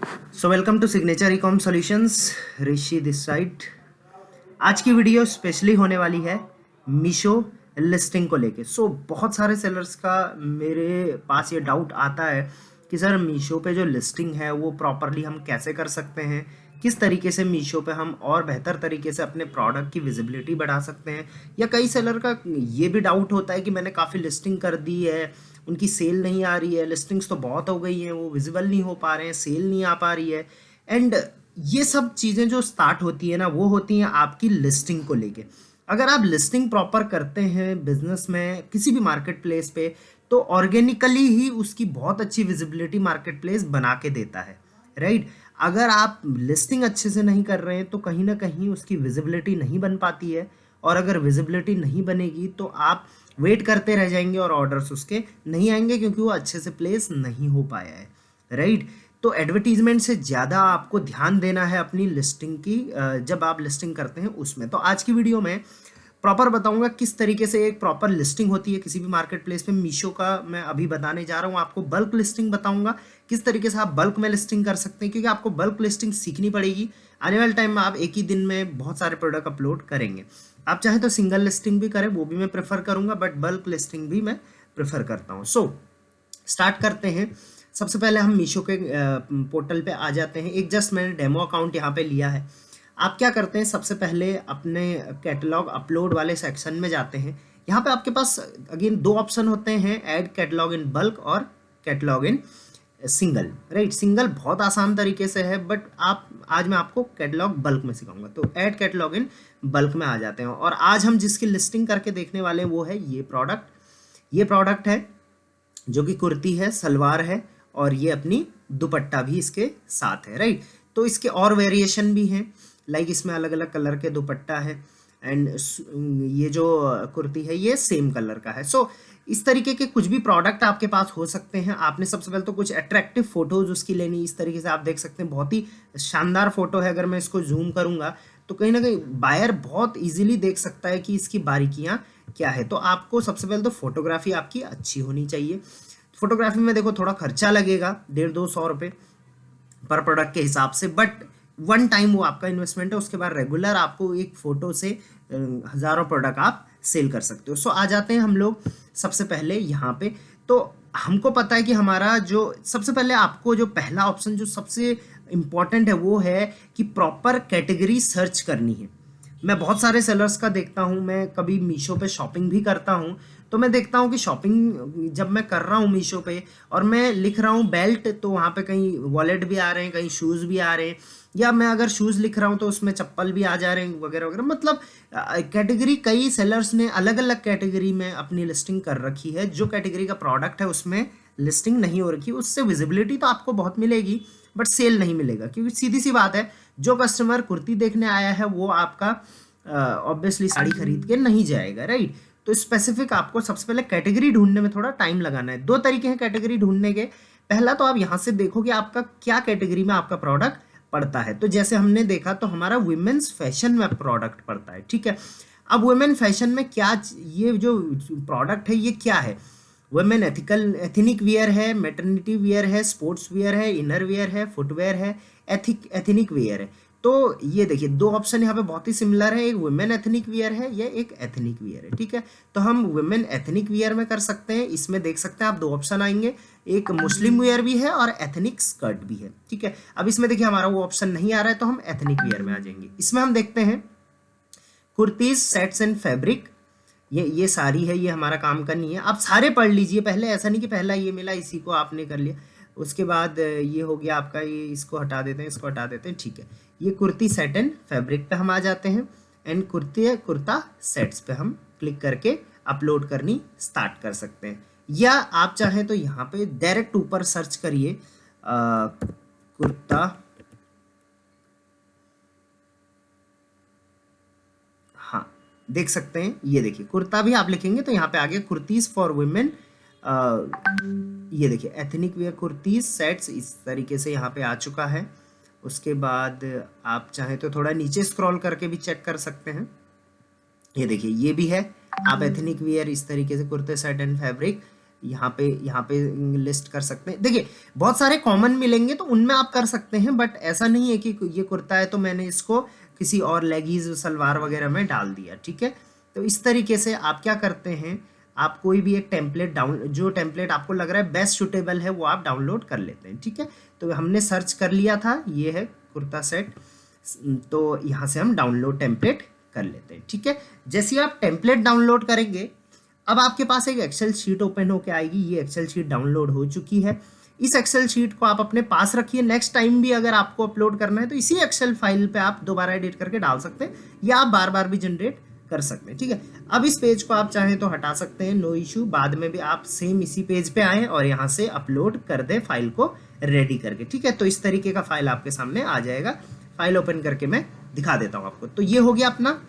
So welcome to signature eCom solutions. Rishi this side. आज की video specially होने वाली है मीशो लिस्टिंग को लेके। बहुत सारे सेलर्स का मेरे पास ये डाउट आता है कि सर मीशो पे जो लिस्टिंग है वो प्रॉपरली हम कैसे कर सकते हैं, किस तरीके से मीशो पे हम और बेहतर तरीके से अपने प्रोडक्ट की विजिबिलिटी बढ़ा सकते हैं। या कई सेलर का ये भी डाउट होता है कि मैंने काफ़ी लिस्टिंग कर दी है, उनकी सेल नहीं आ रही है, लिस्टिंग्स तो बहुत हो गई हैं, वो विजिबल नहीं हो पा रहे हैं, सेल नहीं आ पा रही है। एंड ये सब चीज़ें जो स्टार्ट होती है ना, वो होती हैं आपकी लिस्टिंग को लेके। अगर आप लिस्टिंग प्रॉपर करते हैं बिजनेस में किसी भी मार्केट प्लेस पे, तो ऑर्गेनिकली ही उसकी बहुत अच्छी विजिबिलिटी मार्केट प्लेस बना के देता है, राइट। अगर आप लिस्टिंग अच्छे से नहीं कर रहे हैं तो कहीं ना कहीं उसकी विजिबिलिटी नहीं बन पाती है, और अगर विजिबिलिटी नहीं बनेगी तो आप वेट करते रह जाएंगे और ऑर्डर्स उसके नहीं आएंगे क्योंकि वो अच्छे से प्लेस नहीं हो पाया है, राइट। तो एडवर्टीजमेंट से ज़्यादा आपको ध्यान देना है अपनी लिस्टिंग की, जब आप लिस्टिंग करते हैं उसमें। तो आज की वीडियो में प्रॉपर बताऊंगा किस तरीके से एक प्रॉपर लिस्टिंग होती है किसी भी मार्केट प्लेस पे। मीशो का मैं अभी बताने जा रहा हूँ आपको, बल्क लिस्टिंग बताऊंगा किस तरीके से आप बल्क में लिस्टिंग कर सकते हैं, क्योंकि आपको बल्क लिस्टिंग सीखनी पड़ेगी। आने वाले टाइम में आप एक ही दिन में बहुत सारे प्रोडक्ट अपलोड करेंगे। आप चाहे तो सिंगल लिस्टिंग भी करें, वो भी मैं प्रेफर करूंगा, बट बल्क लिस्टिंग भी मैं प्रेफर करता हूँ। स्टार्ट करते हैं। सबसे पहले हम मीशो के पोर्टल पे आ जाते हैं। एक जस्ट मैंने डेमो अकाउंट यहाँ पे लिया है। आप क्या करते हैं, सबसे पहले अपने कैटलॉग अपलोड वाले सेक्शन में जाते हैं। यहाँ पे आपके पास अगेन दो ऑप्शन होते हैं, ऐड कैटलॉग इन बल्क और catalogue in single, right. Single बहुत आसान तरीके से है, बट आप आज मैं आपको कैटलॉग बल्क में सिखाऊंगा। तो ऐड कैटलॉग इन बल्क में आ जाते हैं, और आज हम जिसकी लिस्टिंग करके देखने वाले हैं वो है ये प्रोडक्ट। ये प्रोडक्ट है जो कि कुर्ती है, सलवार है, और ये अपनी दुपट्टा भी इसके साथ है, राइट। तो इसके और वेरिएशन भी हैं, लाइक इसमें अलग अलग कलर के दुपट्टा है, एंड ये जो कुर्ती है ये सेम कलर का है। इस तरीके के कुछ भी प्रोडक्ट आपके पास हो सकते हैं। आपने सबसे पहले तो कुछ अट्रैक्टिव फोटोज उसकी लेनी। इस तरीके से आप देख सकते हैं, बहुत ही शानदार फोटो है। अगर मैं इसको जूम करूंगा तो कहीं ना कहीं बायर बहुत इजीली देख सकता है कि इसकी बारीकियां क्या है। तो आपको सबसे पहले तो फोटोग्राफी आपकी अच्छी होनी चाहिए। फोटोग्राफी में देखो थोड़ा खर्चा लगेगा, 150-200 रुपये पर प्रोडक्ट के हिसाब से, बट वन टाइम वो आपका इन्वेस्टमेंट है। उसके बाद रेगुलर आपको एक फोटो से हजारों प्रोडक्ट आप सेल कर सकते हो। आ जाते हैं हम लोग सबसे पहले यहाँ पे। तो हमको पता है कि हमारा जो सबसे पहले आपको जो पहला ऑप्शन जो सबसे इम्पॉर्टेंट है वो है कि प्रॉपर कैटेगरी सर्च करनी है। मैं बहुत सारे सेलर्स का देखता हूँ, मैं कभी मीशो पे शॉपिंग भी करता हूँ, तो मैं देखता हूँ कि शॉपिंग जब मैं कर रहा हूँ मीशो पे और मैं लिख रहा हूँ बेल्ट, तो वहाँ पे कहीं वॉलेट भी आ रहे हैं, कहीं शूज़ भी आ रहे हैं, या मैं अगर शूज़ लिख रहा हूँ तो उसमें चप्पल भी आ जा रहे हैं वगैरह वगैरह। मतलब कैटेगरी कई सेलर्स ने अलग अलग कैटेगरी में अपनी लिस्टिंग कर रखी है। जो कैटेगरी का प्रोडक्ट है उसमें लिस्टिंग नहीं हो रखी, उससे विजिबिलिटी तो आपको बहुत मिलेगी बट सेल नहीं मिलेगा, क्योंकि सीधी सी बात है, जो कस्टमर कुर्ती देखने आया है वो आपका ऑब्वियसली साड़ी खरीद के नहीं जाएगा, राइट। तो स्पेसिफिक आपको सबसे पहले कैटेगरी ढूंढने में थोड़ा टाइम लगाना है। दो तरीके हैं कैटेगरी ढूंढने के। पहला तो आप यहाँ से देखो कि आपका क्या कैटेगरी में आपका प्रोडक्ट पड़ता है। तो जैसे हमने देखा तो हमारा वुमेन्स फैशन में प्रोडक्ट पड़ता है, ठीक है। अब वुमेन फैशन में क्या, ये जो प्रोडक्ट है ये क्या है, वुमेन एथनिक वियर है, मैटरनिटी वियर है, स्पोर्ट्स वियर है, इनर वियर है, फुटवेयर है, एथनिक वियर है। तो ये देखिए दो ऑप्शन यहाँ पे बहुत ही सिमिलर है, एक वुमेन एथनिक वियर है, या एक एथनिक वियर है, ठीक है। तो हम वुमेन एथनिक वियर में कर सकते हैं। इसमें देख सकते हैं आप दो ऑप्शन आएंगे, एक मुस्लिम वियर भी है और एथनिक स्कर्ट भी है, ठीक है। अब इसमें देखिए हमारा वो ऑप्शन नहीं आ रहा है, तो हम एथनिक वियर में आ जाएंगे। इसमें हम देखते हैं कुर्तीज सेट्स एंड फैब्रिक, ये सारी है, ये हमारा काम का नहीं है। आप सारे पढ़ लीजिए पहले, ऐसा नहीं कि पहला ये मिला इसी को आपने कर लिया। उसके बाद ये हो गया आपका, ये इसको हटा देते हैं, इसको हटा देते हैं, ठीक है। ये कुर्ती सेट एंड फैब्रिक पे हम आ जाते हैं, एंड कुर्ता सेट्स पे हम क्लिक करके अपलोड करनी स्टार्ट कर सकते हैं। या आप चाहें तो यहाँ पे डायरेक्ट ऊपर सर्च करिए कुर्ता, हाँ देख सकते हैं, ये देखिए कुर्ता भी आप लिखेंगे तो यहाँ पे आ गया कुर्तीज फॉर वुमेन। ये देखिए एथनिक वेयर कुर्तीज सेट्स, इस तरीके से यहाँ पे आ चुका है। उसके बाद आप चाहें तो थोड़ा नीचे स्क्रॉल करके भी चेक कर सकते हैं। ये देखिए ये भी है, आप एथनिक वेयर इस तरीके से कुर्ते सेट एंड फैब्रिक यहाँ पे लिस्ट कर सकते हैं। देखिए बहुत सारे कॉमन मिलेंगे तो उनमें आप कर सकते हैं, बट ऐसा नहीं है कि ये कुर्ता है तो मैंने इसको किसी और लेगीज सलवार वगैरह में डाल दिया, ठीक है। तो इस तरीके से आप क्या करते हैं, आप कोई भी एक टेम्पलेट जो टेम्पलेट आपको लग रहा है बेस्ट सुटेबल है वो आप डाउनलोड कर लेते हैं, ठीक है। तो हमने सर्च कर लिया था, ये है कुर्ता सेट, तो यहाँ से हम डाउनलोड टेम्पलेट कर लेते हैं, ठीक है। जैसे आप टेम्पलेट डाउनलोड करेंगे, अब आपके पास एक एक्सेल शीट ओपन होकर आएगी। ये एक्सेल शीट डाउनलोड हो चुकी है। इस एक्सेल शीट को आप अपने पास रखिए। नेक्स्ट टाइम भी अगर आपको अपलोड करना है तो इसी एक्सेल फाइल पे आप दोबारा एडिट करके डाल सकते हैं, या आप बार बार भी जनरेट कर सकते हैं, ठीक है। अब इस पेज को आप चाहें तो हटा सकते हैं, नो इशू। बाद में भी आप सेम इसी पेज पे आएँ और यहाँ से अपलोड कर दें फाइल को रेडी करके, ठीक है। तो इस तरीके का फाइल आपके सामने आ जाएगा। फाइल ओपन करके मैं दिखा देता हूँ आपको। तो ये हो गया अपना,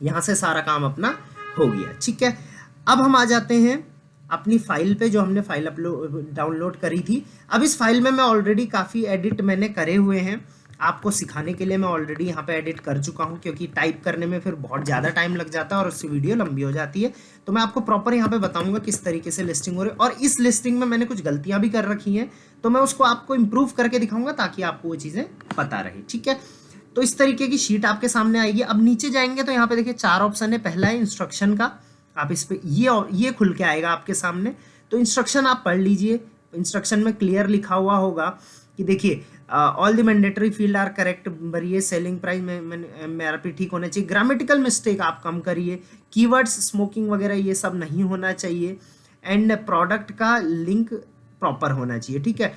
यहाँ से सारा काम अपना हो गया, ठीक है। अब हम आ जाते हैं अपनी फाइल पे, जो हमने फाइल डाउनलोड करी थी। अब इस फाइल में मैं ऑलरेडी काफ़ी एडिट मैंने करे हुए हैं। आपको सिखाने के लिए मैं ऑलरेडी यहाँ पे एडिट कर चुका हूँ, क्योंकि टाइप करने में फिर बहुत ज़्यादा टाइम लग जाता है और उससे वीडियो लंबी हो जाती है। तो मैं आपको प्रॉपर यहाँ पे बताऊँगा किस तरीके से लिस्टिंग हो रही है। और इस लिस्टिंग में मैंने कुछ गलतियाँ भी कर रखी हैं, तो मैं उसको आपको इम्प्रूव करके दिखाऊँगा ताकि आपको वो चीज़ें पता रहे, ठीक है। तो इस तरीके की शीट आपके सामने आएगी। अब नीचे जाएंगे तो यहाँ पे देखिए 4 ऑप्शन है। पहला है इंस्ट्रक्शन का, आप इस पे ये खुल के आएगा आपके सामने। तो इंस्ट्रक्शन आप पढ़ लीजिए। इंस्ट्रक्शन में क्लियर लिखा हुआ होगा कि देखिए all the mandatory field are correct भरिए, सेलिंग प्राइस में एमआरपी ठीक होना चाहिए, ग्रामेटिकल मिस्टेक आप कम करिए, कीवर्ड्स स्मोकिंग वगैरह ये सब नहीं होना चाहिए, एंड प्रोडक्ट का लिंक प्रॉपर होना चाहिए, ठीक है।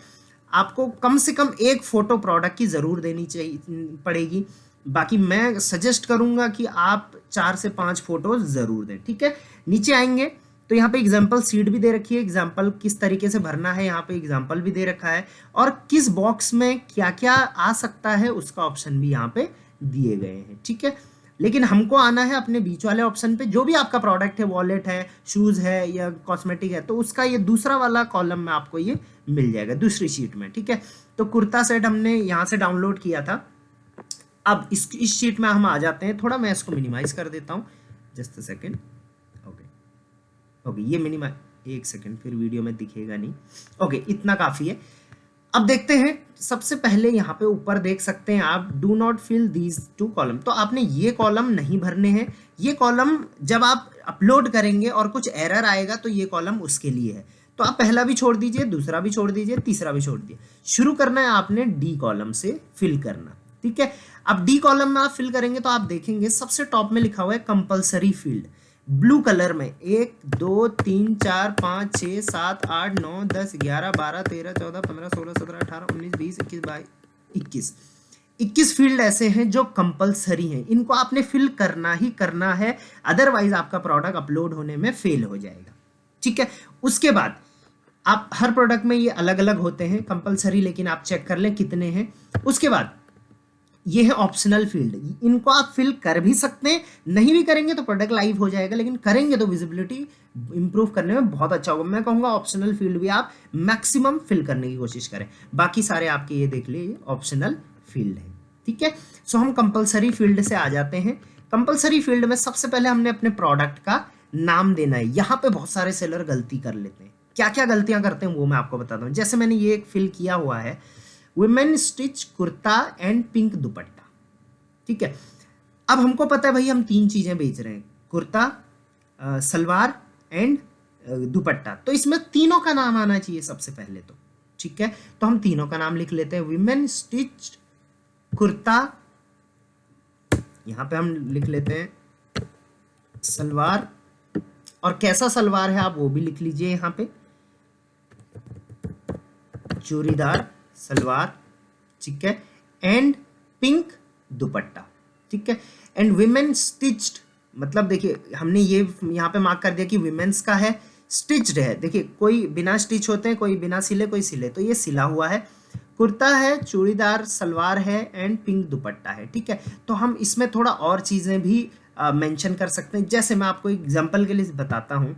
आपको कम से कम एक फोटो प्रोडक्ट की ज़रूर देनी चाहिए पड़ेगी। बाकी मैं सजेस्ट करूंगा कि आप 4 से 5 फोटोज ज़रूर दें, ठीक है। नीचे आएंगे तो यहाँ पे एग्जाम्पल सीट भी दे रखी है, एग्जाम्पल किस तरीके से भरना है यहाँ पे एग्जाम्पल भी दे रखा है, और किस बॉक्स में क्या क्या आ सकता है उसका ऑप्शन भी यहाँ पे दिए गए हैं, ठीक है। लेकिन हमको आना है अपने बीच वाले ऑप्शन पे। जो भी आपका प्रोडक्ट है, वॉलेट है, शूज़ है या कॉस्मेटिक है, तो उसका ये दूसरा वाला कॉलम में आपको ये मिल जाएगा दूसरी शीट में, ठीक है। तो कुर्ता सेट हमने यहाँ से डाउनलोड किया था। अब इस शीट में हम आ जाते हैं। थोड़ा मैं इसको मिनिमाइज कर देता हूँ, जस्ट अ सेकेंड। ओके ये मिनिमाइज, एक सेकेंड, फिर वीडियो में दिखेगा नहीं। ओके इतना काफ़ी है। अब देखते हैं। सबसे पहले यहाँ पे ऊपर देख सकते हैं आप, do not fill these 2 column. तो आपने ये कॉलम नहीं भरने हैं। ये कॉलम जब आप अपलोड करेंगे और कुछ एरर आएगा तो ये कॉलम उसके लिए है। तो आप पहला भी छोड़ दीजिए, दूसरा भी छोड़ दीजिए, तीसरा भी छोड़ दीजिए। शुरू करना है आपने डी कॉलम से फिल करना, ठीक है। अब डी कॉलम में आप फिल करेंगे तो आप देखेंगे सबसे टॉप में लिखा हुआ है कंपलसरी फील्ड, ब्लू कलर में। 1 2 3 4 5 6 7 8 9 10 11 12 13 14 15 16 17 18 19 20 21 21 फील्ड ऐसे हैं जो कंपलसरी हैं। इनको आपने फिल करना ही करना है, अदरवाइज आपका प्रोडक्ट अपलोड होने में फेल हो जाएगा, ठीक है। उसके बाद आप हर प्रोडक्ट में ये अलग अलग होते हैं कंपलसरी, लेकिन आप चेक कर लें कितने हैं। उसके बाद ये है ऑप्शनल फील्ड, इनको आप फिल कर भी सकते हैं, नहीं भी करेंगे तो प्रोडक्ट लाइव हो जाएगा, लेकिन करेंगे तो विजिबिलिटी इंप्रूव करने में बहुत अच्छा होगा। मैं कहूँगा ऑप्शनल फील्ड भी आप मैक्सिमम फिल करने की कोशिश करें। बाकी सारे आपके ये देख लीजिए ऑप्शनल फील्ड है, ठीक है। सो हम कंपलसरी फील्ड से आ जाते हैं। कंपलसरी फील्ड में सबसे पहले हमने अपने प्रोडक्ट का नाम देना है। यहाँ पे बहुत सारे सेलर गलती कर लेते हैं। क्या क्या गलतियाँ करते हैं वो मैं आपको बताता हूँ। जैसे मैंने ये एक फिल किया हुआ है, women stitch kurta and pink दुपट्टा, ठीक है। अब हमको पता है भाई हम 3 चीजें बेच रहे हैं, कुर्ता, सलवार एंड दुपट्टा। तो इसमें तीनों का नाम आना चाहिए सबसे पहले तो, ठीक है। तो हम तीनों का नाम लिख लेते हैं, वुमेन स्टिच कुर्ता, यहां पे हम लिख लेते हैं सलवार, और कैसा सलवार है आप वो भी लिख लीजिए यहाँ पे, चूड़ीदार सलवार, ठीक है, एंड पिंक दुपट्टा, ठीक है। एंड विमेन स्टिच्ड, मतलब देखिए हमने ये यहाँ पे मार्क कर दिया कि विमेन्स का है, स्टिच्ड है। देखिए कोई बिना स्टिच होते हैं, कोई बिना सिले, कोई सिले, तो ये सिला हुआ है। कुर्ता है, चूड़ीदार सलवार है एंड पिंक दुपट्टा है, ठीक है। तो हम इसमें थोड़ा और चीज़ें भी मेंशन कर सकते हैं। जैसे मैं आपको एग्जांपल के लिए बताता हूँ।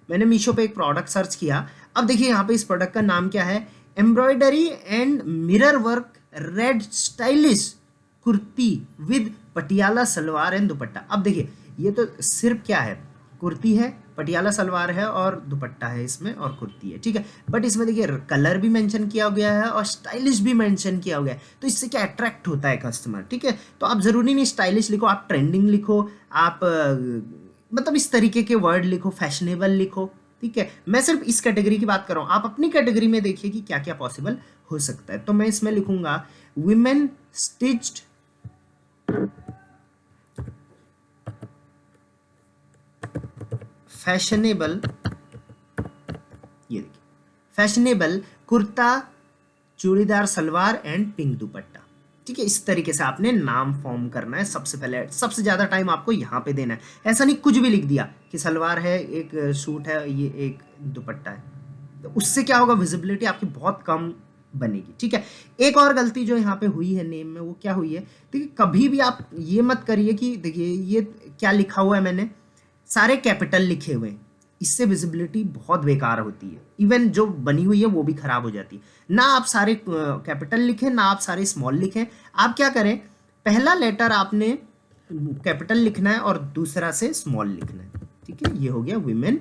मैंने मीशो पे एक प्रोडक्ट सर्च किया। अब देखिए यहाँ पे इस प्रोडक्ट का नाम क्या है, embroidery and mirror work red stylish kurti with Patiala salwar and दुपट्टा। अब देखिए ये तो सिर्फ क्या है, कुर्ती है, पटियाला सलवार है और दुपट्टा है इसमें और कुर्ती है, ठीक है। बट इसमें देखिए कलर भी मेंशन किया गया है और स्टाइलिश भी मेंशन किया गया है, तो इससे क्या अट्रैक्ट होता है कस्टमर, ठीक है। तो आप ज़रूरी नहीं स्टाइलिश लिखो, आप ट्रेंडिंग लिखो, आप मतलब इस तरीके के वर्ड लिखो, फैशनेबल लिखो, ठीक है। मैं सिर्फ इस कैटेगरी की बात कर रहा हूँ, आप अपनी कैटेगरी में देखिए कि क्या क्या पॉसिबल हो सकता है। तो मैं इसमें लिखूंगा विमेन स्टिच्ड फैशनेबल, ये देखिए fashionable kurta churidar salwar and pink दुपट्टा, ठीक है। इस तरीके से आपने नाम फॉर्म करना है। सबसे पहले सबसे ज़्यादा टाइम आपको यहाँ पे देना है, ऐसा नहीं कुछ भी लिख दिया कि सलवार है, एक सूट है, ये एक दुपट्टा है, तो उससे क्या होगा, विजिबिलिटी आपकी बहुत कम बनेगी, ठीक है। एक और गलती जो यहाँ पे हुई है नेम में, वो क्या हुई है, देखिए कभी भी आप ये मत करिए कि देखिए ये क्या लिखा हुआ है, मैंने सारे कैपिटल लिखे हुए हैं, इससे विजिबिलिटी बहुत बेकार होती है, इवन जो बनी हुई है वो भी खराब हो जाती है। ना आप सारे कैपिटल लिखें, ना आप सारे स्मॉल लिखें, आप क्या करें, पहला लेटर आपने कैपिटल लिखना है और दूसरा से स्मॉल लिखना है, ठीक है। ये हो गया विमेन।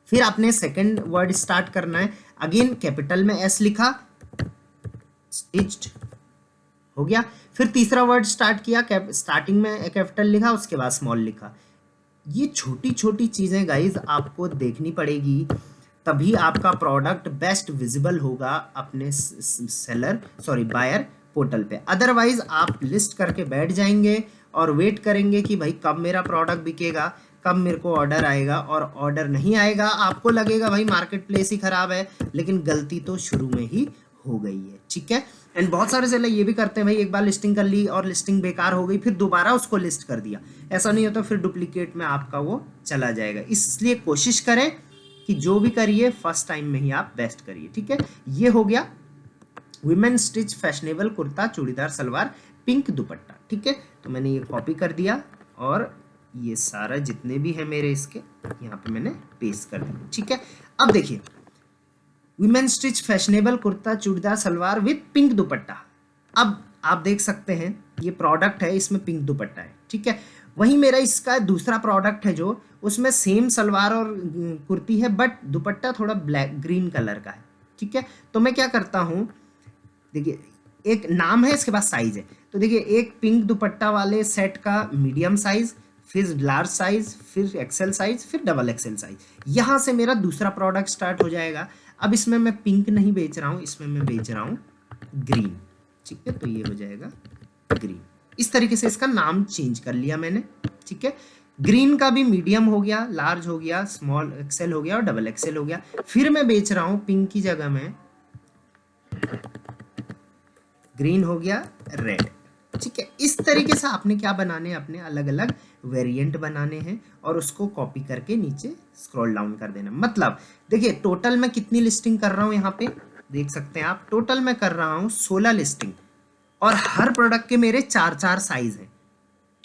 फिर आपने सेकंड वर्ड स्टार्ट करना है, अगेन कैपिटल में एस लिखा, स्टिच्ड हो गया। फिर तीसरा वर्ड स्टार्ट किया, स्टार्टिंग में कैपिटल लिखा, उसके बाद स्मॉल लिखा। ये छोटी छोटी चीज़ें गाइज आपको देखनी पड़ेगी, तभी आपका प्रोडक्ट बेस्ट विजिबल होगा अपने बायर पोर्टल पे। अदरवाइज आप लिस्ट करके बैठ जाएंगे और वेट करेंगे कि भाई कब मेरा प्रोडक्ट बिकेगा, कब मेरे को ऑर्डर आएगा, और ऑर्डर नहीं आएगा, आपको लगेगा भाई मार्केट प्लेस ही खराब है, लेकिन गलती तो शुरू में ही हो गई है, ठीक है। एंड बहुत सारे सेलर ये भी करते हैं, भाई एक बार लिस्टिंग कर ली और लिस्टिंग बेकार हो गई, फिर दोबारा उसको लिस्ट कर दिया, ऐसा नहीं होता, फिर डुप्लीकेट में आपका वो चला जाएगा। इसलिए कोशिश करें कि जो भी करिए फर्स्ट टाइम में ही आप बेस्ट करिए, ठीक है। ये हो गया women stitch fashionable kurta churidar salwar pink दुपट्टा, ठीक है। तो मैंने ये कॉपी कर दिया और ये सारा जितने भी है मेरे इसके यहाँ पे मैंने पेस्ट कर दिया, ठीक है। अब देखिए women stitch fashionable kurta churidar salwar with pink दुपट्टा। अब आप देख सकते हैं ये प्रोडक्ट है, इसमें पिंक दुपट्टा है, ठीक है। वहीं मेरा इसका दूसरा प्रोडक्ट है जो उसमें सेम सलवार और कुर्ती है, बट दुपट्टा थोड़ा ब्लैक ग्रीन कलर का है, ठीक है। तो मैं क्या करता हूँ, देखिए एक नाम है, इसके बाद साइज है, तो देखिए एक पिंक दुपट्टा वाले सेट का मीडियम साइज, फिर लार्ज साइज, फिर एक्सेल साइज, फिर डबल एक्सेल साइज, यहाँ से मेरा दूसरा प्रोडक्ट स्टार्ट हो जाएगा। अब इसमें मैं पिंक नहीं बेच रहा हूँ, इसमें मैं बेच रहा हूँ ग्रीन, ठीक है। तो ये हो जाएगा ग्रीन। इस तरीके से इसका नाम चेंज कर लिया मैंने, ठीक है। ग्रीन का भी मीडियम हो गया, लार्ज हो गया, स्मॉल एक्सेल हो गया और डबल एक्सेल हो गया। फिर मैं बेच रहा हूँ पिंक की जगह में ग्रीन हो गया रेड, ठीक है। इस तरीके से आपने क्या बनाने हैं, अपने अलग अलग वेरिएंट बनाने हैं और उसको कॉपी करके नीचे स्क्रॉल डाउन कर देना। मतलब देखिए टोटल मैं कितनी लिस्टिंग कर रहा हूँ, यहाँ पे देख सकते हैं आप, टोटल मैं कर रहा हूँ 16 लिस्टिंग और हर प्रोडक्ट के मेरे 4-4 साइज हैं,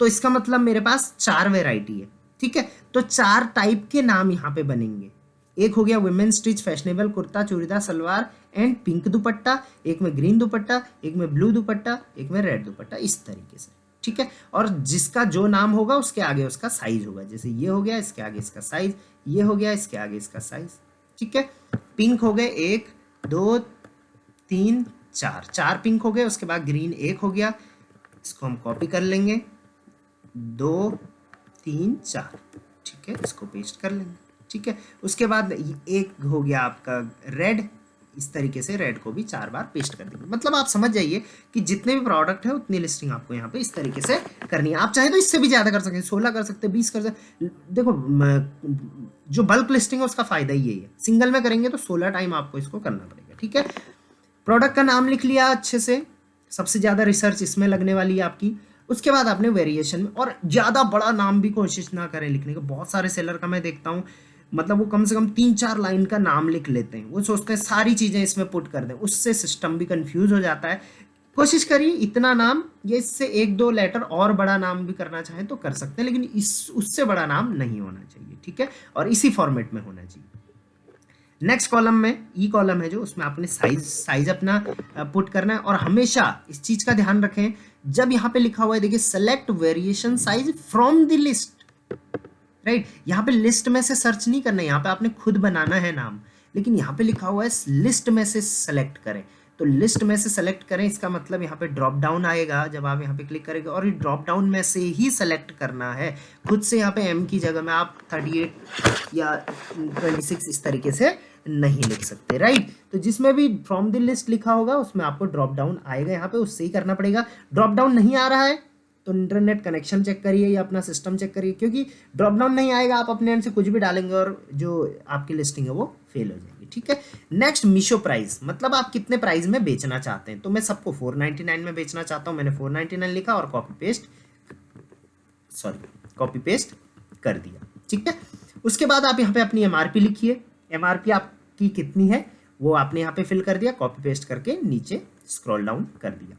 तो इसका मतलब मेरे पास 4 वेराइटी है, ठीक है। तो 4 टाइप के नाम यहाँ पे बनेंगे। एक हो गया women stitch fashionable kurta churidar salwar and pink दुपट्टा, एक में ग्रीन दुपट्टा, एक में ब्लू दुपट्टा, एक में रेड दुपट्टा, इस तरीके से, ठीक है। और जिसका जो नाम होगा उसके आगे उसका साइज होगा, जैसे ये हो गया इसके आगे इसका साइज, ये हो गया इसके आगे इसका साइज, ठीक है। पिंक हो गए 1 2 3 4, 4 पिंक हो गए, उसके बाद ग्रीन 1 हो गया, इसको हम कॉपी कर लेंगे 2 3 4, ठीक है, इसको पेस्ट कर लेंगे, ठीक है। उसके बाद एक हो गया आपका रेड, इस तरीके से रेड को भी 4 बार पेस्ट कर देंगे। मतलब आप समझ जाइए कि जितने भी प्रोडक्ट है उतनी लिस्टिंग आपको यहाँ पे इस तरीके से करनी है। आप चाहे तो इससे भी ज़्यादा कर सकते हैं, 16 कर सकते हैं, 20 कर सकते। देखो जो बल्क लिस्टिंग है उसका फ़ायदा ही यही है, सिंगल में करेंगे तो 16 टाइम आपको इसको करना पड़ेगा, ठीक है। प्रोडक्ट का नाम लिख लिया अच्छे से, सबसे ज़्यादा रिसर्च इसमें लगने वाली है आपकी। उसके बाद आपने वेरिएशन में, और ज़्यादा बड़ा नाम भी कोशिश ना करें लिखने का। बहुत सारे सेलर का मैं देखता हूँ, मतलब वो कम से कम 3-4 लाइन का नाम लिख लेते हैं, वो सोचते हैं सारी चीज़ें इसमें पुट कर दें, उससे सिस्टम भी कंफ्यूज हो जाता है। कोशिश करिए इतना नाम, ये इससे 1-2 लेटर और बड़ा नाम भी करना चाहें तो कर सकते हैं, लेकिन उससे बड़ा नाम नहीं होना चाहिए, ठीक है, और इसी फॉर्मेट में होना चाहिए। नेक्स्ट कॉलम में ई कॉलम है जो, उसमें आपने साइज अपना पुट करना है। और हमेशा इस चीज़ का ध्यान रखें, जब यहाँ पे लिखा हुआ है देखिए select variation size from the list, right. यहाँ पे लिस्ट में से सर्च नहीं करना है, यहाँ पे आपने खुद बनाना है नाम, लेकिन यहाँ पे लिखा हुआ है लिस्ट में से सेलेक्ट करें। तो लिस्ट में से सेलेक्ट करें, इसका मतलब यहाँ पे ड्रॉप डाउन आएगा जब आप यहाँ पे क्लिक करेंगे, और ये ड्रॉप डाउन में से ही सेलेक्ट करना है। खुद से यहाँ पे एम की जगह में आप 38 या 26 इस तरीके से नहीं लिख सकते, राइट। तो जिसमें भी फ्रॉम द लिस्ट लिखा होगा उसमें आपको ड्रॉप डाउन आएगा, यहाँ पे उससे ही करना पड़ेगा। ड्रॉप डाउन नहीं आ रहा है तो इंटरनेट कनेक्शन चेक करिए या अपना सिस्टम चेक करिए, क्योंकि ड्रॉप डाउन नहीं आएगा आप अपने एंड से कुछ भी डालेंगे और जो आपकी लिस्टिंग है वो फेल हो जाएगी, ठीक है। नेक्स्ट मीशो प्राइस, मतलब आप कितने प्राइस में बेचना चाहते हैं। तो मैं सबको 499 में बेचना चाहता हूँ, मैंने 499 लिखा और कॉपी पेस्ट कर दिया, ठीक है। उसके बाद आप यहाँ पे अपनी एमआरपी लिखिए, एमआरपी आपकी कितनी है वो आपने यहाँ पे फिल कर दिया, कॉपी पेस्ट करके नीचे स्क्रॉल डाउन कर दिया।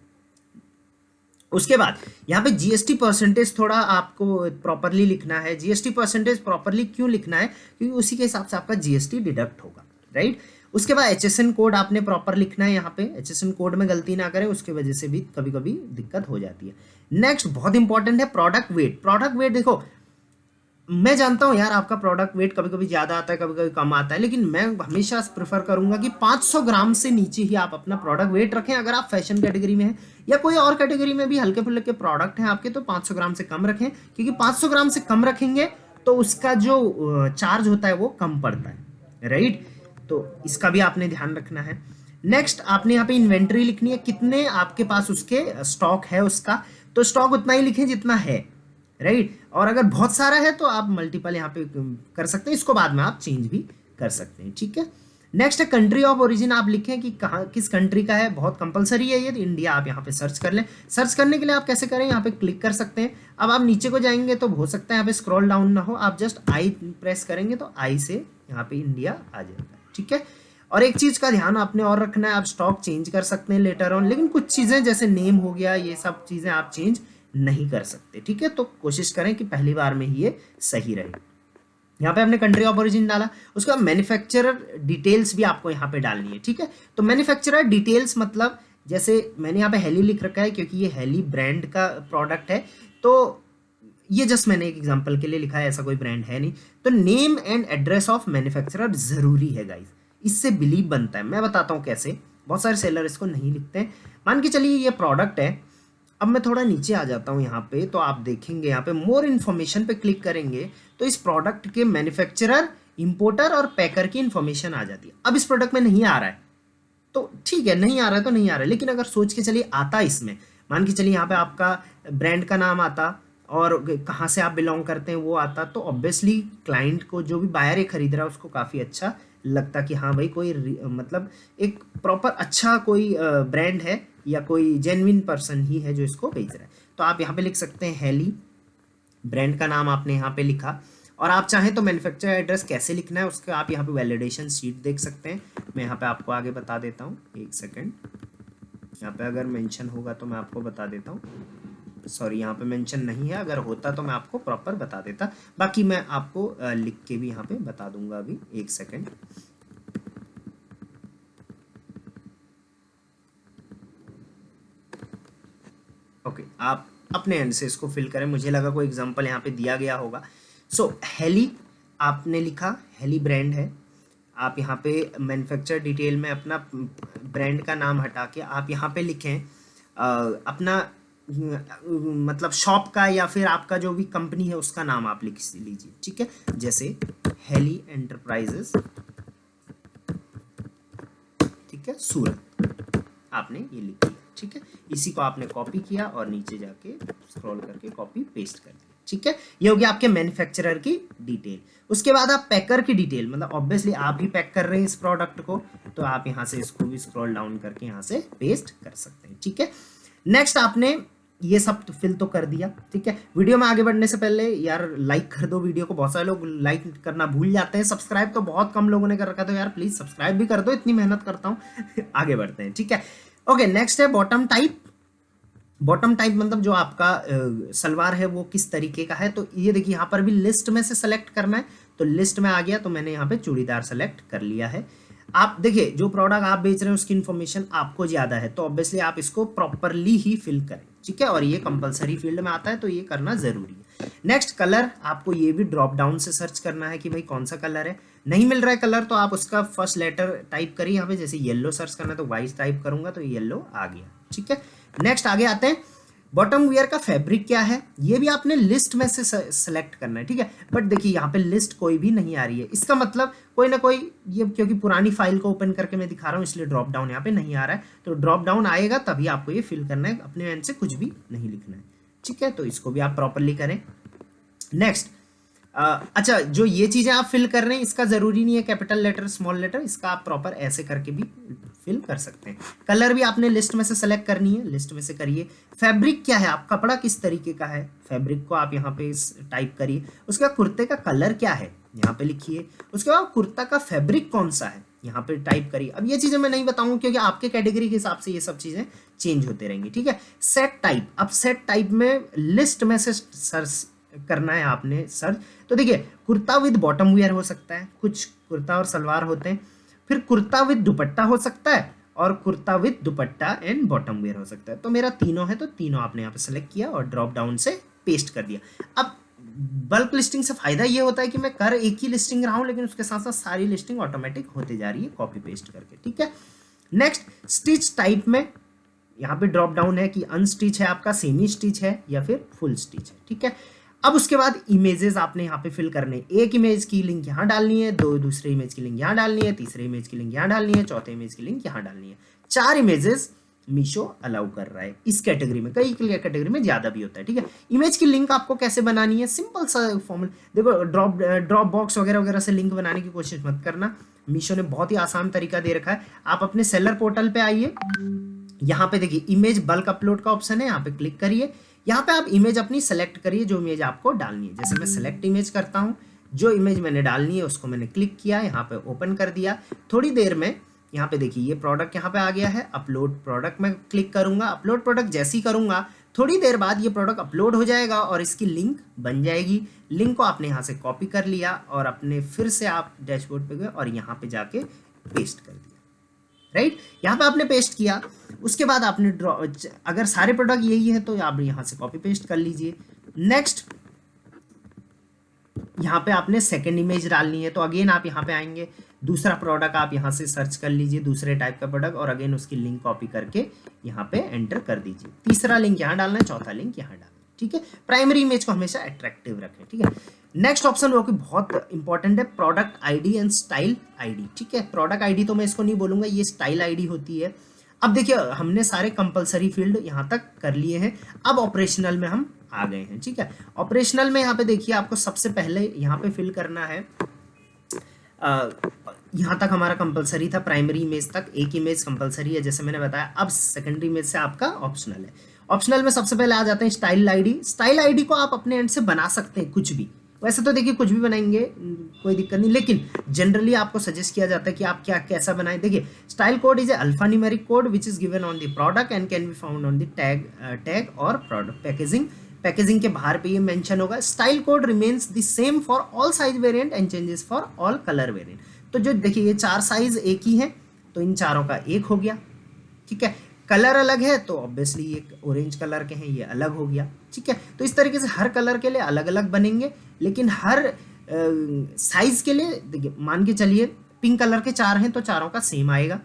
उसके बाद यहाँ पे जीएसटी परसेंटेज थोड़ा आपको प्रॉपरली लिखना है। जीएसटी परसेंटेज प्रॉपरली क्यों लिखना है, क्योंकि उसी के हिसाब से आपका जीएसटी डिडक्ट होगा, राइट। उसके बाद एचएसएन कोड आपने प्रॉपर लिखना है, यहाँ पे एचएसएन कोड में गलती ना करें, उसके वजह से भी कभी कभी दिक्कत हो जाती है। नेक्स्ट बहुत इंपॉर्टेंट है प्रोडक्ट वेट। प्रोडक्ट वेट देखो, मैं जानता हूं यार आपका प्रोडक्ट वेट कभी कभी ज्यादा आता है, कभी कभी कम आता है, लेकिन मैं हमेशा प्रेफर करूंगा कि 500 ग्राम से नीचे ही आप अपना प्रोडक्ट वेट रखें। अगर आप फैशन कैटेगरी में हैं या कोई और कैटेगरी में भी हल्के फुल्के प्रोडक्ट हैं आपके, तो 500 ग्राम से कम रखें, क्योंकि 500 ग्राम से कम रखेंगे तो उसका जो चार्ज होता है वो कम पड़ता है, राइट। तो इसका भी आपने ध्यान रखना है। नेक्स्ट आपने यहाँ पे इन्वेंट्री लिखनी है, कितने आपके पास उसके स्टॉक है उसका, तो स्टॉक उतना ही लिखें जितना है, राइट। और अगर बहुत सारा है तो आप मल्टीपल यहाँ पे कर सकते हैं, इसको बाद में आप चेंज भी कर सकते हैं, ठीक है। नेक्स्ट है कंट्री ऑफ ओरिजिन, आप लिखें कि कहाँ किस कंट्री का है, बहुत कंपलसरी है ये, तो इंडिया आप यहाँ पे सर्च कर लें। सर्च करने के लिए आप कैसे करें, यहाँ पे क्लिक कर सकते हैं। अब आप नीचे को जाएंगे तो हो सकता है यहाँ पे स्क्रॉल डाउन ना हो, आप जस्ट आई प्रेस करेंगे तो आई से यहाँ पे इंडिया आ जाएगा, ठीक है। और एक चीज का ध्यान आपने और रखना है, आप स्टॉक चेंज कर सकते हैं लेटर ऑन, लेकिन कुछ चीजें जैसे नेम हो गया ये सब चीजें आप चेंज नहीं कर सकते, ठीक है। तो कोशिश करें कि पहली बार में ही ये सही रहे। यहाँ पे आपने कंट्री ऑफ ओरिजिन डाला, उसके बाद मैन्युफैक्चरर डिटेल्स भी आपको यहाँ पे डालनी है, ठीक है। तो मैन्युफैक्चरर डिटेल्स मतलब जैसे मैंने यहाँ पे हेली लिख रखा है क्योंकि ये हेली ब्रांड का प्रोडक्ट है, तो ये जस्ट मैंने एक एग्जांपल के लिए लिखा है, ऐसा कोई ब्रांड है नहीं। तो name and address of manufacturer जरूरी है गाइस, इससे बिलीव बनता है। मैं बताता हूँ कैसे, बहुत सारे सेलर इसको नहीं लिखते हैं। मान के चलिए ये प्रोडक्ट है, अब मैं थोड़ा नीचे आ जाता हूँ यहाँ पे, तो आप देखेंगे यहाँ पे मोर इन्फॉर्मेशन पे क्लिक करेंगे तो इस प्रोडक्ट के मैन्युफैक्चरर, इंपोर्टर और पैकर की इन्फॉर्मेशन आ जाती है। अब इस प्रोडक्ट में नहीं आ रहा है तो ठीक है, नहीं आ रहा है तो नहीं आ रहा है, लेकिन अगर सोच के चलिए आता इसमें, मान के चलिए यहाँ पे आपका ब्रांड का नाम आता और कहाँ से आप बिलोंग करते हैं वो आता, तो ऑब्वियसली क्लाइंट को, जो भी बायर खरीद रहा है उसको काफ़ी अच्छा लगता कि हाँ भाई कोई मतलब एक प्रॉपर अच्छा कोई ब्रांड है या कोई जेन्युइन पर्सन ही है जो इसको बेच रहा है। तो आप यहाँ पे लिख सकते हैं हेली, ब्रांड का नाम आपने यहाँ पे लिखा, और आप चाहें तो मैन्युफैक्चरर एड्रेस कैसे लिखना है उसका आप यहाँ पे वैलिडेशन शीट देख सकते हैं। मैं यहाँ पे आपको आगे बता देता हूँ, एक सेकेंड, यहाँ पे अगर मेंशन होगा तो मैं आपको बता देता हूँ। सॉरी यहाँ पे मेंशन नहीं है, अगर होता तो मैं आपको प्रॉपर बता देता, बाकी मैं आपको लिख के भी यहाँ पे बता दूंगा अभी, एक सेकेंड। ओके, आप अपने एंड से इसको फिल करें, मुझे लगा कोई एग्जांपल यहाँ पे दिया गया होगा। सो हेली आपने लिखा, हेली ब्रांड है, आप यहाँ पे मैन्युफैक्चर डिटेल में अपना ब्रांड का नाम हटा के आप यहाँ पे लिखें अपना मतलब शॉप का या फिर आपका जो भी कंपनी है उसका नाम आप लिख लीजिए, ठीक है। जैसे हेली एंटरप्राइजेस, ठीक है, सूरत, आपने ये लिख लिया, ठीक है। इसी को आपने कॉपी किया और नीचे जाके स्क्रॉल करके कॉपी पेस्ट कर दिया, ठीक है। ये हो गया आपके मैन्युफैक्चरर की डिटेल। उसके बाद आप पैकर की डिटेल, मतलब ऑब्वियसली आप भी पैक कर रहे हैं इस प्रोडक्ट को, तो आप यहाँ से इसको भी स्क्रॉल डाउन करके यहाँ से पेस्ट कर सकते हैं, ठीक है। नेक्स्ट आपने ये सब तो फिल तो कर दिया, ठीक है। वीडियो में आगे बढ़ने से पहले यार लाइक कर दो वीडियो को, बहुत सारे लोग लाइक करना भूल जाते हैं, सब्सक्राइब तो बहुत कम लोगों ने कर रखा, तो यार प्लीज सब्सक्राइब भी कर दो, इतनी मेहनत करता हूँ आगे बढ़ते हैं, ठीक है। ओके, नेक्स्ट है बॉटम टाइप। बॉटम टाइप मतलब जो आपका सलवार है वो किस तरीके का है, तो ये देखिए यहाँ पर भी लिस्ट में से सेलेक्ट करना है, तो लिस्ट में आ गया तो मैंने यहाँ पे चूड़ीदार सेलेक्ट कर लिया है। आप देखिए जो प्रोडक्ट आप बेच रहे हैं उसकी इन्फॉर्मेशन आपको ज्यादा है, तो ऑब्वियसली आप इसको प्रॉपरली ही फिल करें, ठीक है। और ये कंपलसरी फील्ड में आता है तो ये करना जरूरी है। नेक्स्ट कलर, आपको ये भी ड्रॉप डाउन से सर्च करना है कि भाई कौन सा कलर है। नहीं मिल रहा है कलर तो आप उसका फर्स्ट लेटर टाइप करिए यहाँ पे, जैसे येलो सर्च करना है तो वाइट टाइप करूंगा तो येलो आ गया, ठीक है। नेक्स्ट आगे आते हैं, बॉटम वियर का फैब्रिक क्या है, ये भी आपने लिस्ट में से सेलेक्ट करना है, ठीक है। बट देखिए यहाँ पे लिस्ट कोई भी नहीं आ रही है, इसका मतलब कोई ना कोई, ये क्योंकि पुरानी फाइल को ओपन करके मैं दिखा रहा हूँ इसलिए ड्रॉप डाउन यहाँ पे नहीं आ रहा है। तो ड्रॉप डाउन आएगा तभी आपको ये फिल करना है, अपने एंड से कुछ भी नहीं लिखना है, ठीक है। तो इसको भी आप प्रॉपरली करें। नेक्स्ट, अच्छा, जो ये चीजें आप फिल कर रहे हैं इसका जरूरी नहीं है कैपिटल लेटर स्मॉल लेटर, इसका आप प्रॉपर ऐसे करके भी फिल कर सकते हैं। कलर भी आपने लिस्ट में से सेलेक्ट करनी है, लिस्ट में से करिए। फैब्रिक क्या है, आप कपड़ा किस तरीके का है, फैब्रिक को आप यहाँ पे टाइप करिए। उसके बाद कुर्ते का कलर क्या है यहाँ पे लिखिए। उसके बाद कुर्ता का फैब्रिक कौन सा है यहाँ पे टाइप करिए। अब ये चीजें मैं नहीं बताऊंगा क्योंकि आपके कैटेगरी के हिसाब से ये सब चीजें चेंज होते रहेंगी, ठीक है। सेट टाइप, अब सेट टाइप में लिस्ट में से सर्च करना है आपने सर्च। तो देखिए कुर्ता विद बॉटम वियर हो सकता है, कुछ कुर्ता और सलवार होते हैं, फिर कुर्ता विद दुपट्टा हो सकता है, और kurta with dupatta and bottom wear हो सकता है। तो मेरा तीनों है तो तीनों आपने यहाँ पे सेलेक्ट किया और ड्रॉप डाउन से पेस्ट कर दिया। अब बल्क लिस्टिंग से फायदा ये होता है कि मैं कर एक ही लिस्टिंग रहा हूं, लेकिन उसके साथ साथ सारी लिस्टिंग ऑटोमेटिक होते जा रही है कॉपी पेस्ट करके, ठीक है। नेक्स्ट, स्टिच टाइप में यहाँ पे ड्रॉप डाउन है कि अनस्टिच है आपका, सेमी स्टिच है या फिर फुल स्टिच है, ठीक है। अब उसके बाद इमेजेस आपने यहाँ पे फिल करने, एक इमेज की लिंक यहाँ डालनी है, दो दूसरे इमेज की लिंक यहाँ डालनी है, तीसरे इमेज की लिंक यहाँ डालनी है, चौथे इमेज की लिंक यहाँ डालनी है। 4 इमेजेस मीशो अलाउ कर रहा है इस कैटेगरी में, कई कैटेगरी में ज्यादा भी होता है, ठीक है। इमेज की लिंक आपको कैसे बनानी है, सिंपल सा फॉर्मूला, देखो ड्रॉप बॉक्स वगैरह वगैरह से लिंक बनाने की कोशिश मत करना, मीशो ने बहुत ही आसान तरीका दे रखा है। आप अपने सेलर पोर्टल पे आइए, यहाँ पे देखिए इमेज बल्क अपलोड का ऑप्शन है, यहाँ पे क्लिक करिए। यहाँ पे आप इमेज अपनी सेलेक्ट करिए जो इमेज आपको डालनी है। जैसे मैं सेलेक्ट इमेज करता हूँ, जो इमेज मैंने डालनी है उसको मैंने क्लिक किया, यहाँ पे ओपन कर दिया। थोड़ी देर में यहाँ पे देखिए ये प्रोडक्ट यहाँ पे आ गया है, अपलोड प्रोडक्ट में क्लिक करूंगा। अपलोड प्रोडक्ट जैसे ही करूंगा थोड़ी देर बाद ये प्रोडक्ट अपलोड हो जाएगा और इसकी लिंक बन जाएगी। लिंक को आपने यहाँ से कॉपी कर लिया और अपने फिर से आप डैशबोर्ड पे गए और यहाँ पे जाके पेस्ट कर दिया, राइट। यहाँ पे आपने पेस्ट किया, उसके बाद आपने अगर सारे प्रोडक्ट यही है तो आप यहाँ से कॉपी पेस्ट कर लीजिए। नेक्स्ट, यहाँ पे आपने सेकंड इमेज डालनी है तो अगेन आप यहाँ पे आएंगे, दूसरा प्रोडक्ट आप यहाँ से सर्च कर लीजिए, दूसरे टाइप का प्रोडक्ट, और अगेन उसकी लिंक कॉपी करके यहाँ पे एंटर कर दीजिए। तीसरा लिंक यहाँ डालना है, चौथा लिंक यहाँ डालना है, ठीक है। प्राइमरी इमेज को हमेशा अट्रैक्टिव रखें, ठीक है। नेक्स्ट ऑप्शन वो कि बहुत इंपॉर्टेंट है, product ID and style ID, ठीक है। प्रोडक्ट आईडी तो मैं इसको नहीं बोलूंगा, ये स्टाइल आईडी होती है। अब देखिए हमने सारे कंपलसरी फील्ड यहाँ तक कर लिए हैं, अब ऑपरेशनल में हम आ गए हैं, ठीक है। ऑपरेशनल में यहाँ पे देखिए आपको सबसे पहले यहाँ पे फिल करना है, यहाँ तक हमारा कंपलसरी था, प्राइमरी इमेज तक एक इमेज कंपलसरी है जैसे मैंने बताया। अब सेकेंडरी इमेज से आपका ऑप्शनल है। ऑप्शनल में सबसे पहले आ जाते हैं स्टाइल आईडी। स्टाइल आईडी को आप अपने एंड से बना सकते हैं कुछ भी, वैसे तो देखिए कुछ भी बनाएंगे कोई दिक्कत नहीं, लेकिन जनरली आपको सजेस्ट किया जाता है कि आप क्या कैसा बनाएं। देखिए style code is a alpha numeric code which is given on the product and can be found on the tag और प्रोडक्ट पैकेजिंग के बाहर पे ये मेंशन होगा। Style code remains the same for all size variant and changes for all colour variant. तो जो देखिए ये 4 साइज एक ही है तो इन चारों का एक हो गया, ठीक है। कलर अलग है तो ऑब्वियसली ये ऑरेंज कलर के हैं, ये अलग हो गया, ठीक है। तो इस तरीके से हर कलर के लिए अलग अलग बनेंगे, लेकिन हर साइज के लिए देखिए मान के चलिए पिंक कलर के 4 हैं तो चारों का सेम आएगा,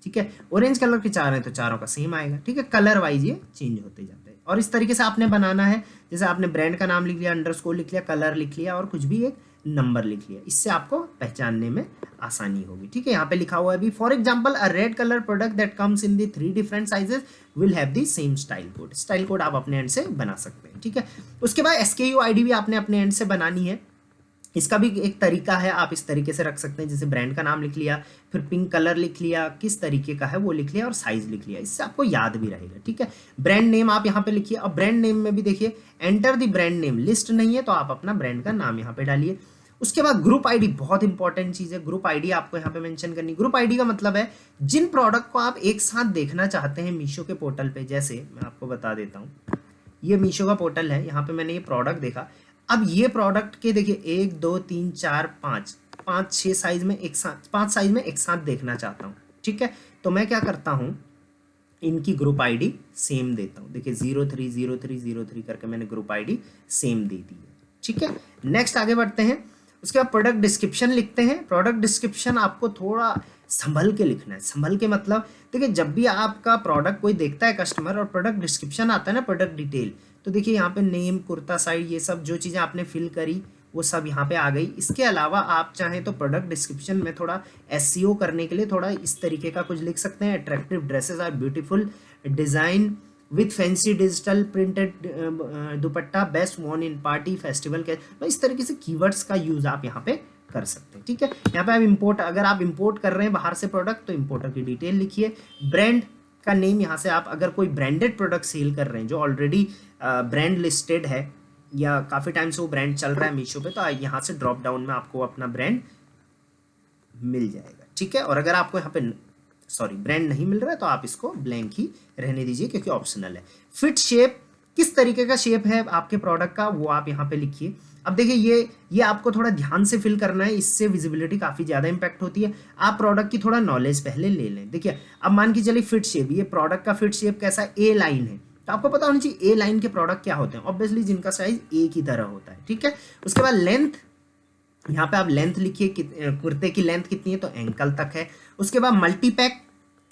ठीक है। ऑरेंज कलर के 4 हैं तो चारों का सेम आएगा, ठीक है। कलर वाइज ये चेंज होते जाते हैं और इस तरीके से आपने बनाना है। जैसे आपने ब्रांड का नाम लिख लिया, अंडरस्कोर लिख लिया, कलर लिख लिया और कुछ भी एक नंबर लिख लिया, इससे आपको पहचानने में आसानी होगी, ठीक है। यहाँ पे लिखा हुआ है भी, for example a red colour product that comes in the 3 different sizes will have the same style code. Style code आप अपने एंड से बना सकते हैं, ठीक है। उसके बाद SKU आईडी भी आपने अपने एंड से बनानी है। इसका भी एक तरीका है, आप इस तरीके से रख सकते हैं, जैसे ब्रांड का नाम लिख लिया, फिर पिंक कलर लिख लिया, किस तरीके का है वो लिख लिया और साइज लिख लिया, इससे आपको याद भी रहेगा, ठीक है। ब्रांड नेम आप यहाँ पे लिखिए। अब ब्रांड नेम में भी देखिए enter the brand name, list नहीं है तो आप अपना ब्रांड का नाम यहाँ पे डालिए। उसके बाद ग्रुप आईडी बहुत इंपॉर्टेंट चीज है, ग्रुप आईडी आपको यहाँ पे मेंशन करनी। ग्रुप आईडी का मतलब है जिन प्रोडक्ट को आप एक साथ देखना चाहते हैं मीशो के पोर्टल पे। जैसे मैं आपको बता देता हूँ, ये मीशो का पोर्टल है, यहाँ पे मैंने ये प्रोडक्ट देखा। अब ये प्रोडक्ट के देखिए 1 2 3 4 5 6 साइज में एक साथ, 5 साइज में एक साथ देखना चाहता हूँ, ठीक है। तो मैं क्या करता हूँ, इनकी ग्रुप आईडी सेम देता हूँ। देखिए 030303 करके मैंने ग्रुप आईडी सेम दे दी है, ठीक है। नेक्स्ट आगे बढ़ते हैं। उसके बाद प्रोडक्ट डिस्क्रिप्शन लिखते हैं। प्रोडक्ट डिस्क्रिप्शन आपको थोड़ा संभल के लिखना है। संभल के मतलब देखिए जब भी आपका प्रोडक्ट कोई देखता है कस्टमर और प्रोडक्ट डिस्क्रिप्शन आता है ना, प्रोडक्ट डिटेल, तो देखिए यहाँ पे नेम, कुर्ता साइज, ये सब जो चीज़ें आपने फिल करी वो सब यहाँ पे आ गई। इसके अलावा आप चाहें तो प्रोडक्ट डिस्क्रिप्शन में थोड़ा एसईओ करने के लिए थोड़ा इस तरीके का कुछ लिख सकते हैं। Attractive dresses are beautiful design with fancy digital printed dupatta, best worn in party festival के, तो इस तरीके से कीवर्ड्स का यूज आप यहाँ पे कर सकते हैं, ठीक है। यहाँ पे आप इंपोर्ट, अगर आप इंपोर्ट कर रहे हैं बाहर से प्रोडक्ट तो इंपोर्टर की डिटेल लिखिए। ब्रांड का नेम यहाँ से आप अगर कोई ब्रांडेड प्रोडक्ट सेल कर रहे हैं जो ऑलरेडी ब्रांड लिस्टेड है या काफ़ी टाइम से वो ब्रांड चल रहा है मीशो पे, तो यहाँ से ड्रॉप डाउन में आपको अपना ब्रांड मिल जाएगा, ठीक है। और अगर आपको यहाँ पे ब्रांड नहीं मिल रहा है तो आप इसको ब्लैंक ही रहने दीजिए क्योंकि ऑप्शनल है। फिट शेप, किस तरीके का शेप है आपके प्रोडक्ट का वो आप यहाँ पे लिखिए। अब देखिए ये आपको थोड़ा ध्यान से फिल करना है, इससे विजिबिलिटी काफ़ी ज़्यादा इंपैक्ट होती है। आप प्रोडक्ट की थोड़ा नॉलेज पहले ले लें। देखिए अब मान के चलिए फिट शेप, ये प्रोडक्ट का फिट शेप कैसा है, ए लाइन है, तो आपको पता होना चाहिए ए लाइन के प्रोडक्ट क्या होते हैं, ऑब्वियसली जिनका साइज ए की तरह होता है, ठीक है। उसके बाद लेंथ, यहाँ पे आप लेंथ लिखिए, कुर्ते की लेंथ कितनी है तो एंकल तक है। उसके बाद मल्टीपैक,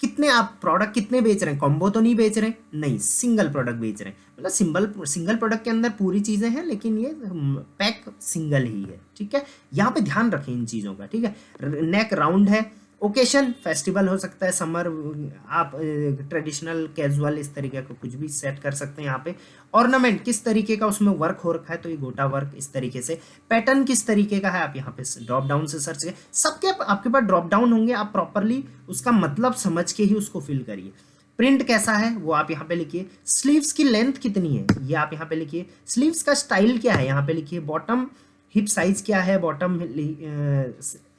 कितने आप प्रोडक्ट कितने बेच रहे हैं, कॉम्बो तो नहीं बेच रहे, नहीं सिंगल प्रोडक्ट बेच रहे हैं, मतलब सिंगल प्रोडक्ट के अंदर पूरी चीज़ें हैं लेकिन ये पैक सिंगल ही है, ठीक है। यहाँ पे ध्यान रखें इन चीज़ों का, ठीक है। नेक राउंड है। ओकेशन, फेस्टिवल हो सकता है, समर, आप ट्रेडिशनल, कैजुअल, इस तरीके का कुछ भी सेट कर सकते हैं यहाँ पे। ऑर्नामेंट, किस तरीके का उसमें वर्क हो रखा है तो ये गोटा वर्क इस तरीके से। पैटर्न किस तरीके का है आप यहाँ पे ड्रॉप डाउन से सर्च करें। सबके आपके पास ड्रॉप डाउन होंगे, आप प्रॉपरली उसका मतलब समझ के ही उसको फिल करिए। प्रिंट कैसा है वो आप यहाँ पे लिखिए। स्लीव्स की लेंथ कितनी है ये आप यहाँ पे लिखिए। स्लीव्स का स्टाइल क्या है यहाँ पे लिखिए। बॉटम हिप साइज क्या है, बॉटम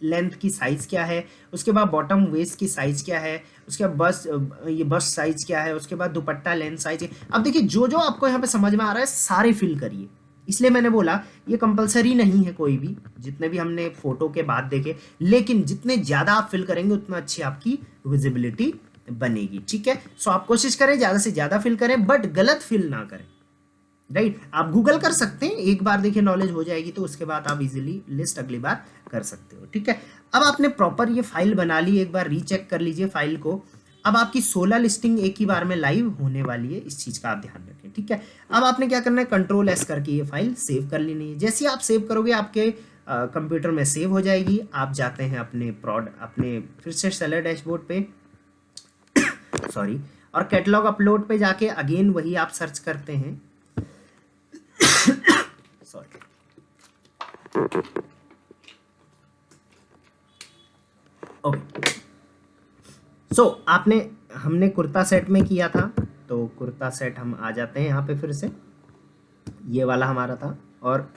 लेंथ की साइज क्या है, उसके बाद बॉटम वेस्ट की साइज क्या है, उसके बाद ये बस्ट साइज क्या है, उसके बाद दुपट्टा लेंथ साइज। अब देखिए जो जो आपको यहाँ पे समझ में आ रहा है सारे फिल करिए। इसलिए मैंने बोला ये कंपलसरी नहीं है कोई भी, जितने भी हमने फोटो के बाद देखे, लेकिन जितने ज़्यादा आप फिल करेंगे उतना अच्छी आपकी विजिबिलिटी बनेगी, ठीक है। सो आप कोशिश करें ज़्यादा से ज़्यादा फिल करें, बट गलत फिल ना करें, राइट। आप गूगल कर सकते हैं, एक बार देखिए नॉलेज हो जाएगी तो उसके बाद आप इजीली लिस्ट अगली बार कर सकते हो, ठीक है। अब आपने प्रॉपर ये फाइल बना ली, एक बार रीचेक कर लीजिए फाइल को। अब आपकी 16 लिस्टिंग एक ही बार में लाइव होने वाली है, इस चीज़ का आप ध्यान रखें, ठीक है। अब आपने क्या करना है, कंट्रोल एस करके ये फाइल सेव कर लेनी है। जैसे ही आप सेव करोगे आपके कंप्यूटर में सेव हो जाएगी। आप जाते हैं अपने फिर से सेलर डैशबोर्ड पे सॉरी, और कैटलॉग अपलोड पे जाके अगेन वही आप सर्च करते हैं सॉरी ओके। सो हमने कुर्ता सेट में किया था, तो कुर्ता सेट हम आ जाते हैं यहाँ पे, फिर से ये वाला हमारा था, और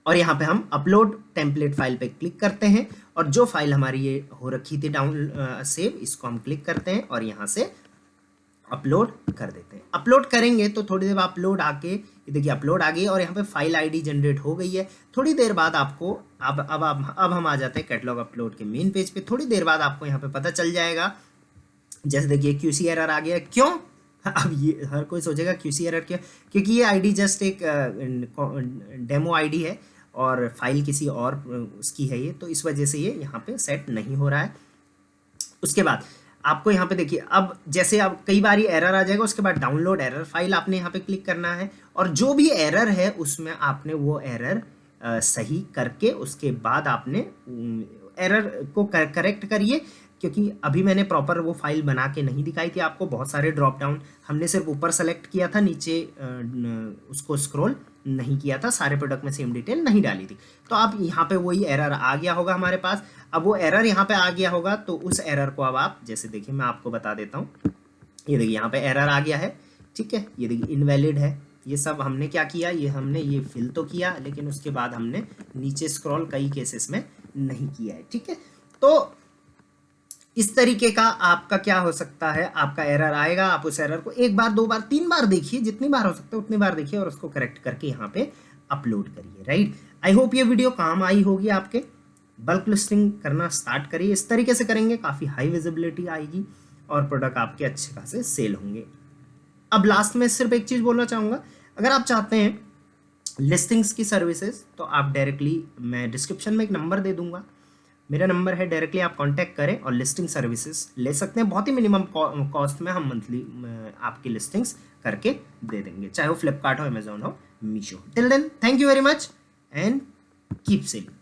यहाँ पे हम अपलोड टेम्पलेट फाइल पे क्लिक करते हैं, और जो फाइल हमारी ये हो रखी थी सेव, इसको हम क्लिक करते हैं और यहाँ से अपलोड कर देते हैं। अपलोड करेंगे तो थोड़ी देर बाद अपलोड आके देखिए अपलोड आ गई और यहाँ पे फाइल आईडी जनरेट हो गई है। थोड़ी देर बाद आपको अब हम आ जाते हैं कैटलॉग अपलोड के मेन पेज पे। थोड़ी देर बाद आपको यहाँ पे पता चल जाएगा, जैसे देखिए QC एरर आ गया। क्यों? अब ये हर कोई सोचेगा QC एरर क्यों, क्योंकि ये आईडी जस्ट एक डेमो आईडी है और फाइल किसी और उसकी है ये, तो इस वजह से ये यहाँ पे सेट नहीं हो रहा है। उसके बाद आपको यहाँ पे देखिए, अब जैसे अब कई बार ये एरर आ जाएगा, उसके बाद डाउनलोड एरर फाइल आपने यहाँ पे क्लिक करना है, और जो भी एरर है उसमें आपने वो एरर सही करके उसके बाद आपने एरर को करेक्ट करिए। क्योंकि अभी मैंने प्रॉपर वो फाइल बना के नहीं दिखाई थी आपको, बहुत सारे ड्रॉप डाउन हमने सिर्फ ऊपर सेलेक्ट किया था, नीचे उसको स्क्रॉल नहीं किया था, सारे प्रोडक्ट में सेम डिटेल नहीं डाली थी। तो अब यहाँ पे वही एरर आ गया होगा हमारे पास। अब वो एरर यहाँ पे आ गया होगा, तो उस एरर को अब आप जैसे देखिए मैं आपको बता देता हूँ। ये देखिए यहाँ पे एरर आ गया है, ठीक है। ये देखिए इनवैलिड है। ये सब हमने क्या किया, ये हमने ये फिल तो किया, लेकिन उसके बाद हमने नीचे स्क्रॉल कई केसेस में नहीं किया है, ठीक है। तो इस तरीके का आपका क्या हो सकता है, आपका एरर आएगा, आप उस एरर को एक बार, दो बार, तीन बार देखिए, जितनी बार हो सकता है उतनी बार देखिए और उसको करेक्ट करके यहाँ पे अपलोड करिए, राइट। आई होप ये वीडियो काम आई होगी आपके। बल्क लिस्टिंग करना स्टार्ट करिए, इस तरीके से करेंगे काफ़ी हाई विजिबिलिटी आएगी। और प्रोडक्ट आपके अच्छे खासे सेल होंगे। अब लास्ट में सिर्फ एक चीज़ बोलना चाहूँगा, अगर आप चाहते हैं लिस्टिंग्स की सर्विसेज तो आप डायरेक्टली, मैं डिस्क्रिप्शन में एक नंबर दे दूंगा, मेरा नंबर है, डायरेक्टली आप कांटेक्ट करें और लिस्टिंग सर्विसेज ले सकते हैं। बहुत ही मिनिमम कॉस्ट में हम मंथली आपकी लिस्टिंग्स करके दे देंगे, चाहे वो फ्लिपकार्ट हो, अमेजोन हो, Meesho. Till then, thank you very much and keep selling.